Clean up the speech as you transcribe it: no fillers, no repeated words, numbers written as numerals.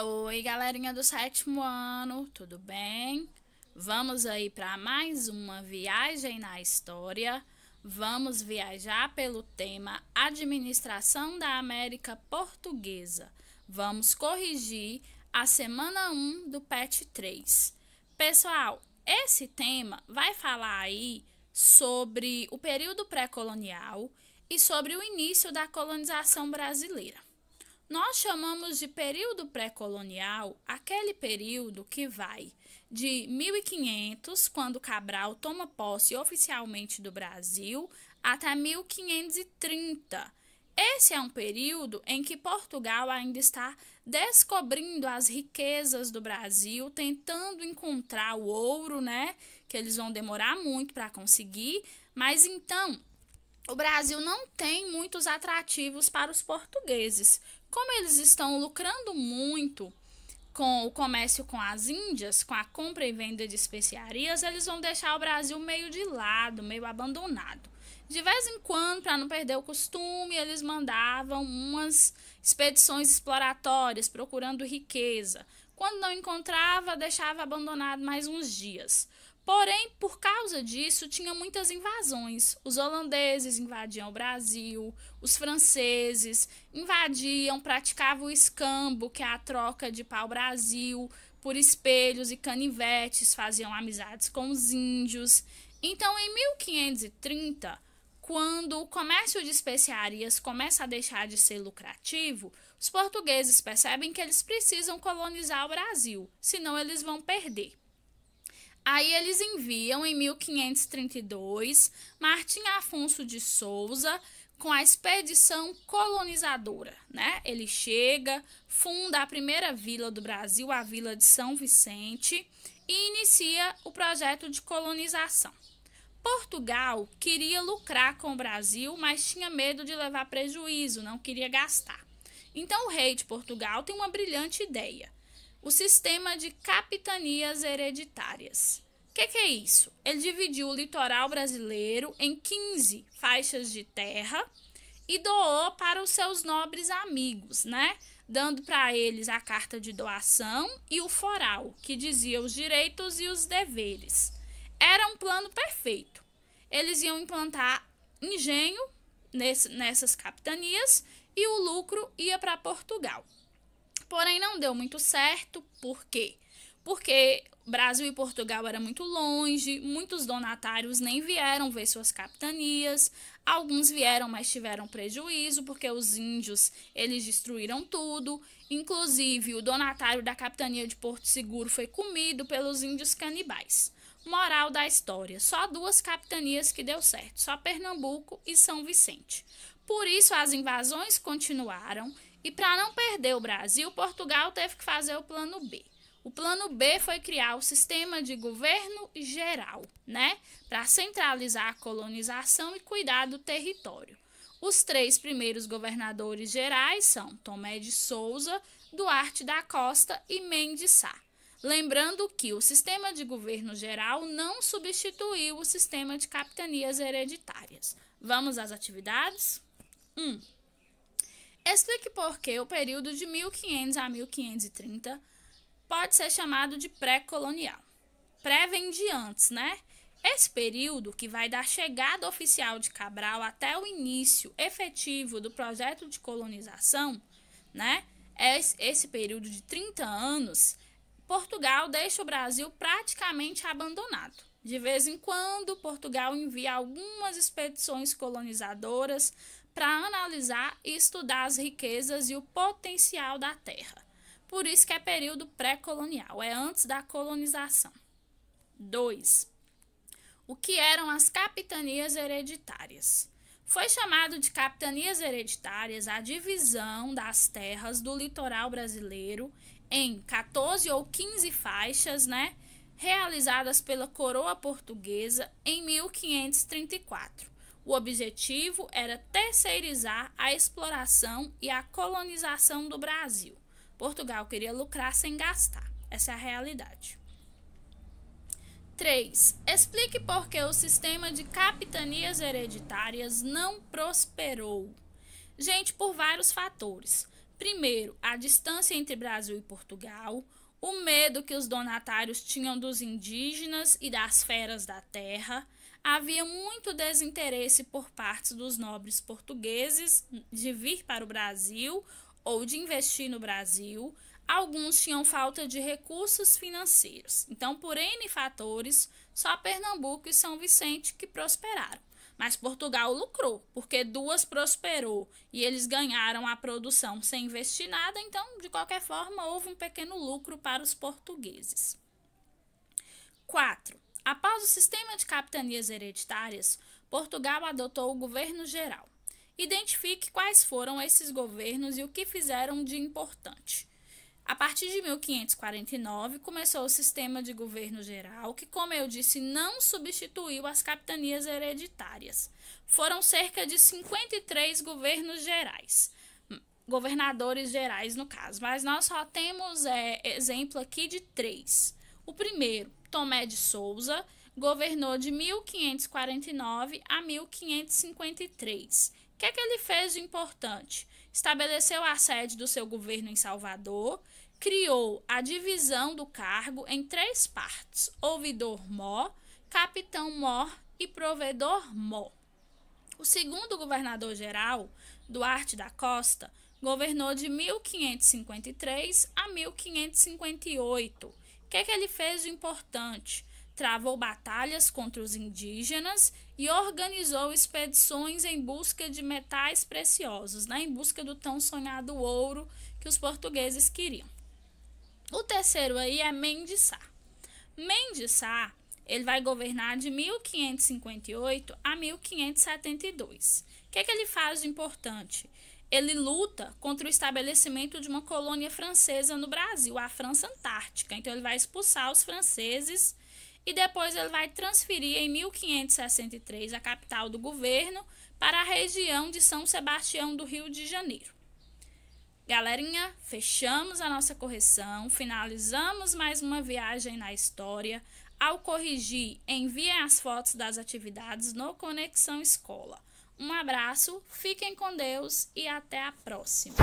Oi, galerinha do sétimo ano, tudo bem? Vamos aí para mais uma viagem na história. Vamos viajar pelo tema Administração da América Portuguesa. Vamos corrigir a semana 1 do PET 3. Pessoal, esse tema vai falar aí sobre o período pré-colonial e sobre o início da colonização brasileira. Nós chamamos de período pré-colonial aquele período que vai de 1500, quando Cabral toma posse oficialmente do Brasil, até 1530. Esse é um período em que Portugal ainda está descobrindo as riquezas do Brasil, tentando encontrar o ouro, né? Que eles vão demorar muito para conseguir, mas então o Brasil não tem muitos atrativos para os portugueses. Como eles estão lucrando muito com o comércio com as Índias, com a compra e venda de especiarias, eles vão deixar o Brasil meio de lado, meio abandonado. De vez em quando, para não perder o costume, eles mandavam umas expedições exploratórias procurando riqueza. Quando não encontrava, deixava abandonado mais uns dias. Porém, por causa disso, tinha muitas invasões. Os holandeses invadiam o Brasil, os franceses invadiam, praticavam o escambo, que é a troca de pau-brasil por espelhos e canivetes, faziam amizades com os índios. Então, em 1530, quando o comércio de especiarias começa a deixar de ser lucrativo, os portugueses percebem que eles precisam colonizar o Brasil, senão eles vão perder. Aí eles enviam, em 1532, Martim Afonso de Souza com a expedição colonizadora, né? Ele chega, funda a primeira vila do Brasil, a Vila de São Vicente, e inicia o projeto de colonização. Portugal queria lucrar com o Brasil, mas tinha medo de levar prejuízo, não queria gastar. Então o rei de Portugal tem uma brilhante ideia: o sistema de capitanias hereditárias. O que é isso? Ele dividiu o litoral brasileiro em 15 faixas de terra e doou para os seus nobres amigos, né? Dando para eles a carta de doação e o foral, que dizia os direitos e os deveres. Era um plano perfeito. Eles iam implantar engenho nessas capitanias e o lucro ia para Portugal. Porém, não deu muito certo. Por quê? Porque Brasil e Portugal era muito longe, muitos donatários nem vieram ver suas capitanias, alguns vieram, mas tiveram prejuízo, porque os índios, eles destruíram tudo, inclusive o donatário da capitania de Porto Seguro foi comido pelos índios canibais. Moral da história: só 2 capitanias que deu certo, só Pernambuco e São Vicente. Por isso as invasões continuaram. E para não perder o Brasil, Portugal teve que fazer o plano B. O plano B foi criar o sistema de governo geral, né? Para centralizar a colonização e cuidar do território. Os 3 primeiros governadores gerais são Tomé de Souza, Duarte da Costa e Mendes Sá. Lembrando que o sistema de governo geral não substituiu o sistema de capitanias hereditárias. Vamos às atividades? 1. Explique por que o período de 1500 a 1530 pode ser chamado de pré-colonial. Pré vem de antes, né? Esse período, que vai da chegada oficial de Cabral até o início efetivo do projeto de colonização, né? Esse período de 30 anos, Portugal deixa o Brasil praticamente abandonado. De vez em quando, Portugal envia algumas expedições colonizadoras para analisar e estudar as riquezas e o potencial da terra. Por isso que é período pré-colonial, é antes da colonização. 2. O que eram as capitanias hereditárias? Foi chamado de capitanias hereditárias a divisão das terras do litoral brasileiro em 14 ou 15 faixas, né, realizadas pela coroa portuguesa em 1534. O objetivo era terceirizar a exploração e a colonização do Brasil. Portugal queria lucrar sem gastar. Essa é a realidade. 3. Explique por que o sistema de capitanias hereditárias não prosperou. Gente, por vários fatores. Primeiro, a distância entre Brasil e Portugal, o medo que os donatários tinham dos indígenas e das feras da terra. Havia muito desinteresse por parte dos nobres portugueses de vir para o Brasil ou de investir no Brasil. Alguns tinham falta de recursos financeiros. Então, por N fatores, só Pernambuco e São Vicente que prosperaram. Mas Portugal lucrou, porque Duas prosperou e eles ganharam a produção sem investir nada, então, de qualquer forma, houve um pequeno lucro para os portugueses. 4. Após o sistema de capitanias hereditárias, Portugal adotou o governo geral. Identifique quais foram esses governos e o que fizeram de importante. A partir de 1549, começou o sistema de governo geral, que, como eu disse, não substituiu as capitanias hereditárias. Foram cerca de 53 governos gerais, governadores gerais no caso, mas nós só temos exemplo aqui de 3. O primeiro, Tomé de Souza, governou de 1549 a 1553. O que é que ele fez de importante? Estabeleceu a sede do seu governo em Salvador, criou a divisão do cargo em 3 partes: ouvidor-mor, capitão-mor e provedor-mor. O segundo governador-geral, Duarte da Costa, governou de 1553 a 1558. O que é que ele fez de importante? Travou batalhas contra os indígenas e organizou expedições em busca de metais preciosos, em busca do tão sonhado ouro que os portugueses queriam. O terceiro aí é Mendes Sá. Mendes Sá, ele vai governar de 1558 a 1572. O que é que ele faz de importante? Ele luta contra o estabelecimento de uma colônia francesa no Brasil, a França Antártica. Então, ele vai expulsar os franceses e depois ele vai transferir em 1563 a capital do governo para a região de São Sebastião do Rio de Janeiro. Galerinha, fechamos a nossa correção, finalizamos mais uma viagem na história. Ao corrigir, enviem as fotos das atividades no Conexão Escola. Um abraço, fiquem com Deus e até a próxima!